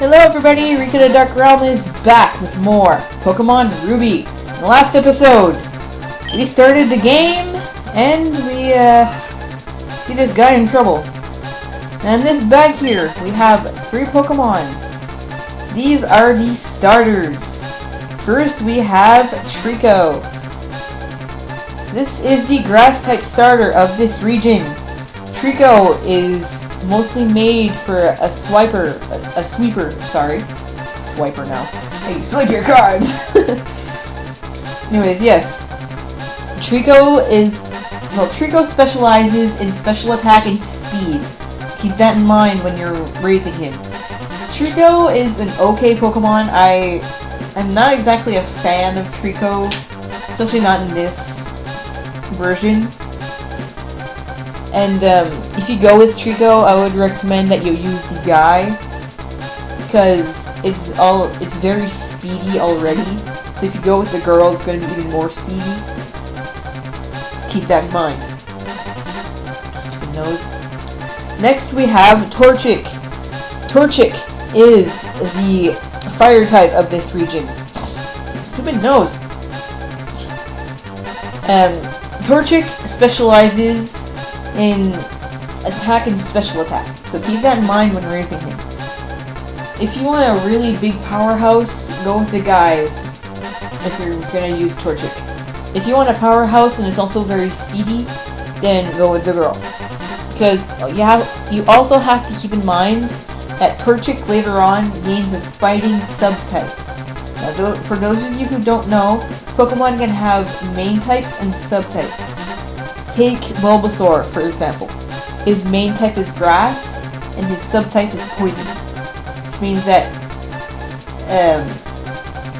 Hello everybody, RikaoftheDarkRealm is back with more Pokemon Ruby. In the last episode, we started the game, and we see this guy in trouble. And this bag here, we have 3 Pokemon. These are the starters. First we have Trico. This is the grass-type starter of this region. Trico is mostly made for a sweeper, now. Hey, swipe your cards! Anyways, yes. Trico specializes in special attack and speed. Keep that in mind when you're raising him. Trico is an okay Pokemon. I'm not exactly a fan of Trico, especially not in this version. And if you go with Trico, I would recommend that you use the guy, because it's very speedy already. So if you go with the girl, it's going to be even more speedy. So keep that in mind. Stupid nose. Next we have Torchic. Torchic is the fire type of this region. Stupid nose. Torchic specializes in attack and special attack, so keep that in mind when raising him. If you want a really big powerhouse, go with the guy if you're gonna use Torchic. If you want a powerhouse and it's also very speedy, then go with the girl. Because you also have to keep in mind that Torchic later on gains a fighting subtype. Now, for those of you who don't know, Pokemon can have main types and subtypes. Take Bulbasaur, for example. His main type is grass, and his subtype is poison. Which means that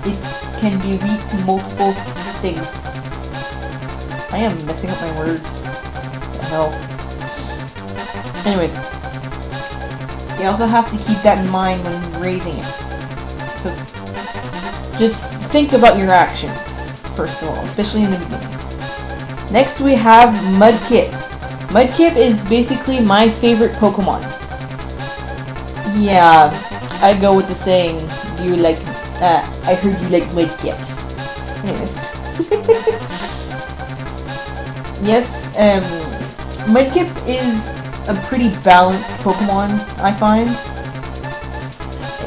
it can be weak to multiple things. I am messing up my words. What the hell? Anyways. You also have to keep that in mind when raising it. So, just think about your actions, first of all, especially in the beginning. Next we have Mudkip. Mudkip is basically my favorite Pokemon. Yeah, I go with the saying, do you like, I heard you like Mudkips. Anyways. Yes, Mudkip is a pretty balanced Pokemon, I find.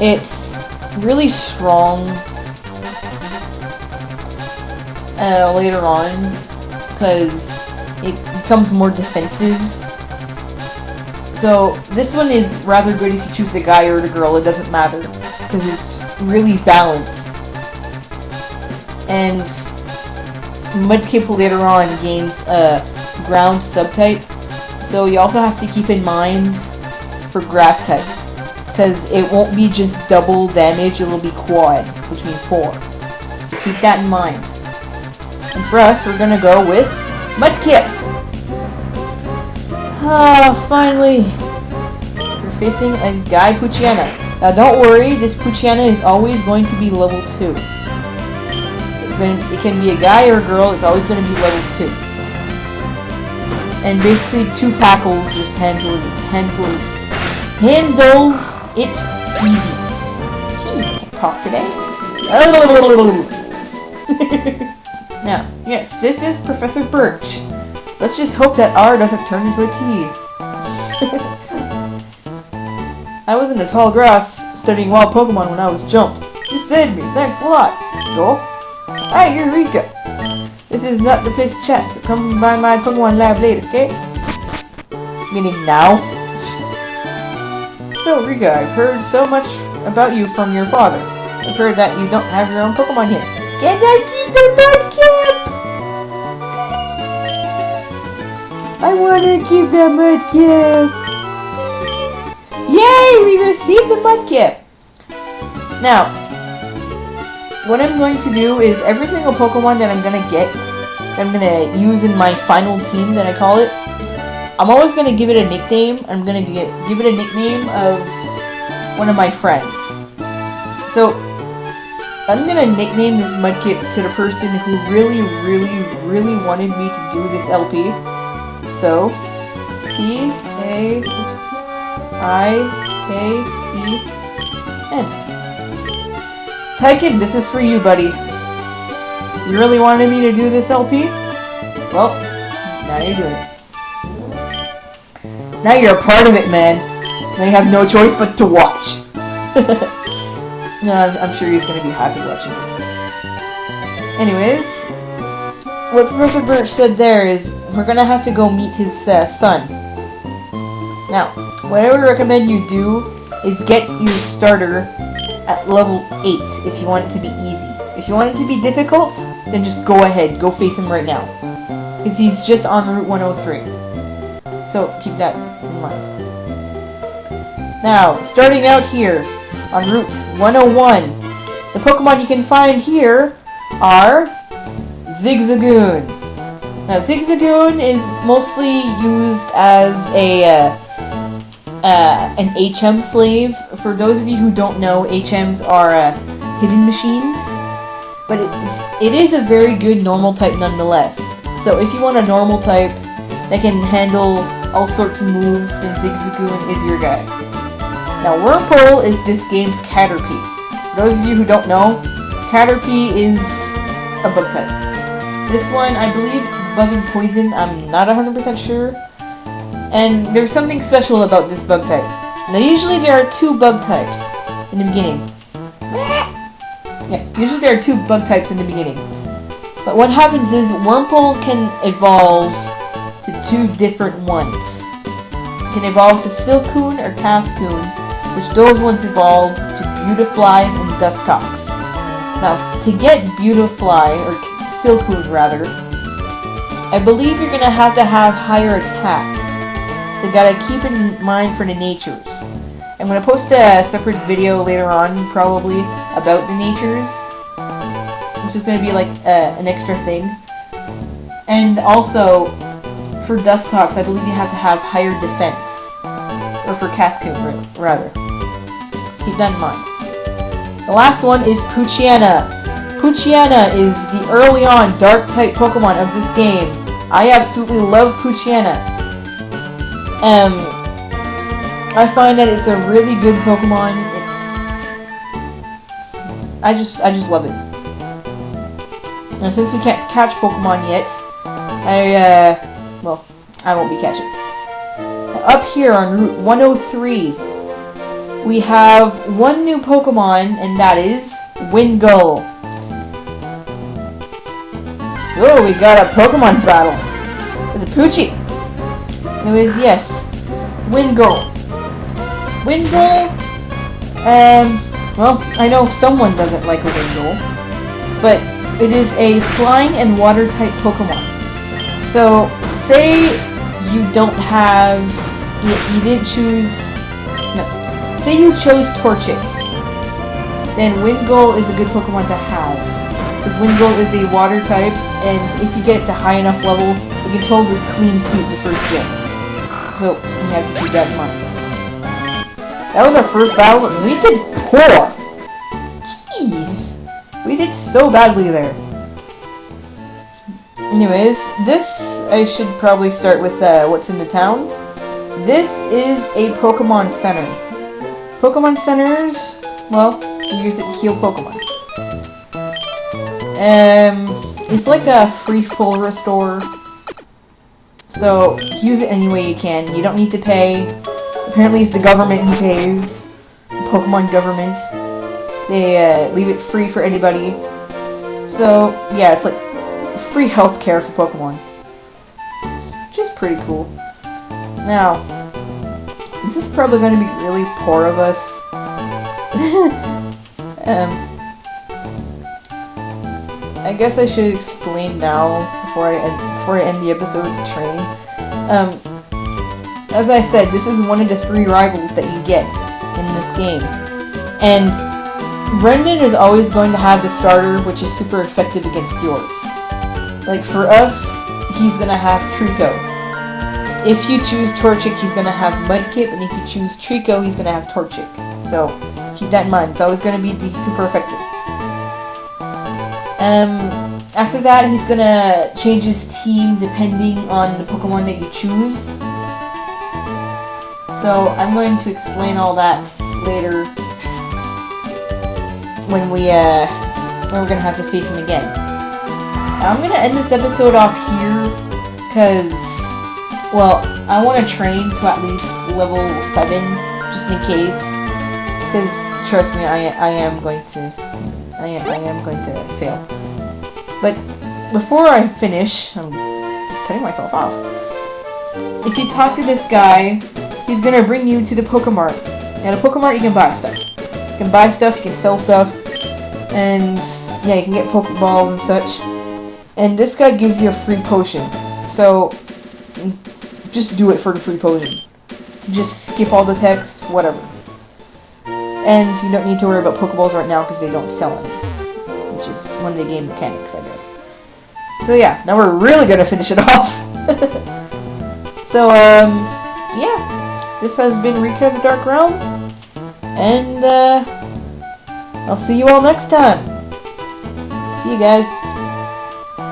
It's really strong later on, because it becomes more defensive. So this one is rather good if you choose the guy or the girl, it doesn't matter, because it's really balanced. And Mudkip later on gains a ground subtype, so you also have to keep in mind for grass types, because it won't be just double damage, it will be quad, which means 4. So keep that in mind. And for us, we're gonna go with Mudkip! Ah, finally! We're facing a guy Poochyena. Now don't worry, this Poochyena is always going to be level 2. It can be a guy or a girl, it's always going to be level 2. And basically 2 tackles just handles it easy. Jeez, I can't talk today. Now, yes, this is Professor Birch. Let's just hope that R doesn't turn into a T. I was in the tall grass studying wild Pokemon when I was jumped. You saved me, thanks a lot. Go. Hi, you're Rika. This is not the place to chat, so come by my Pokemon lab later, okay? Meaning now. So, Rika, I've heard so much about you from your father. I've heard that you don't have your own Pokemon yet. Can I keep the Mudkip? Please! I wanna keep the Mudkip! Please! Yay! We received the Mudkip! Now, what I'm going to do is every single Pokemon that I'm gonna get, that I'm gonna use in my final team that I call it, I'm always gonna give it a nickname. I'm gonna give it a nickname of one of my friends. So, I'm gonna nickname this Mudkip to the person who really wanted me to do this LP. So, T-A-I-K-E And Taiken, this is for you, buddy. You really wanted me to do this LP? Well, now you're doing it. Now you're a part of it, man. Now you have no choice but to watch. No, I'm sure he's gonna be happy watching it. Anyways, what Professor Birch said there is we're gonna have to go meet his son. Now, what I would recommend you do is get your starter at level 8 if you want it to be easy. If you want it to be difficult, then just go ahead, go face him right now. Because he's just on Route 103. So, keep that in mind. Now, starting out here, on Route 101, the Pokemon you can find here are Zigzagoon. Now, Zigzagoon is mostly used as an HM slave. For those of you who don't know, HMs are hidden machines. But it is a very good normal type nonetheless. So if you want a normal type that can handle all sorts of moves, then Zigzagoon is your guy. Now, Wurmple is this game's Caterpie. For those of you who don't know, Caterpie is a bug type. This one, I believe it's bug and poison. I'm not 100% sure. And there's something special about this bug type. Now, usually there are 2 bug types in the beginning. Yeah, usually there are 2 bug types in the beginning. But what happens is Wurmple can evolve to 2 different ones. It can evolve to Silcoon or Cascoon, which those ones evolve to Beautifly and Dustox. Now, to get Beautifly, or Silcoon rather, I believe you're gonna have to have higher attack. So you gotta keep in mind for the natures. I'm gonna post a separate video later on, probably, about the natures. It's just gonna be like an extra thing. And also, for Dustox, I believe you have to have higher defense. Or for Cascoon, rather. So keep that in mind. The last one is Poochyena. Poochyena is the early on Dark-type Pokemon of this game. I absolutely love Poochyena. I find that it's a really good Pokemon. I just love it. Now, since we can't catch Pokemon yet, I won't be catching. Now, up here on Route 103, we have one new Pokemon, and that is Wingull. Oh, we got a Pokemon battle with a Poochie. Anyways, yes, Wingull. Wingull, well, I know someone doesn't like a Wingull, but it is a flying and water type Pokemon. So, say you don't have, you didn't choose, no, say you chose Torchic, then Wingull is a good Pokemon to have. Because Wingull is a water type, and if you get it to high enough level, you can totally clean sweep the first gym. So, you have to keep that in mind. That was our first battle, and we did poor! Jeez! We did so badly there. Anyways, this, I should probably start with what's in the towns. This is a Pokemon Center. Pokemon Centers, well, you use it to heal Pokemon. It's like a free full restore. So, use it any way you can. You don't need to pay. Apparently it's the government who pays. The Pokemon government. They leave it free for anybody. So, yeah, it's like free healthcare for Pokemon. It's just pretty cool. Now, this is probably going to be really poor of us. I guess I should explain now before I end the episode to train. As I said, this is one of the 3 rivals that you get in this game. And Brendan is always going to have the starter, which is super effective against yours. Like, for us, he's going to have Trico. If you choose Torchic, he's going to have Mudkip, and if you choose Trico, he's going to have Torchic. So, keep that in mind. It's always going to be super effective. After that, he's going to change his team depending on the Pokemon that you choose. So, I'm going to explain all that later. when we're gonna have to face him again. I'm gonna end this episode off here, because, well, I want to train to at least level 7, just in case, because, trust me, I am going to fail. But, before I finish, I'm just cutting myself off. If you talk to this guy, he's gonna bring you to the Pokemart. And at a Pokemart, you can buy stuff. You can buy stuff, you can sell stuff, and yeah, you can get Pokeballs and such. And this guy gives you a free potion. So, just do it for the free potion. Just skip all the text, whatever. And you don't need to worry about Pokeballs right now because they don't sell any. Which is one of the game mechanics, I guess. So yeah, now we're really gonna finish it off. So, yeah. This has been RikaoftheDarkRealm. And, I'll see you all next time. See you guys.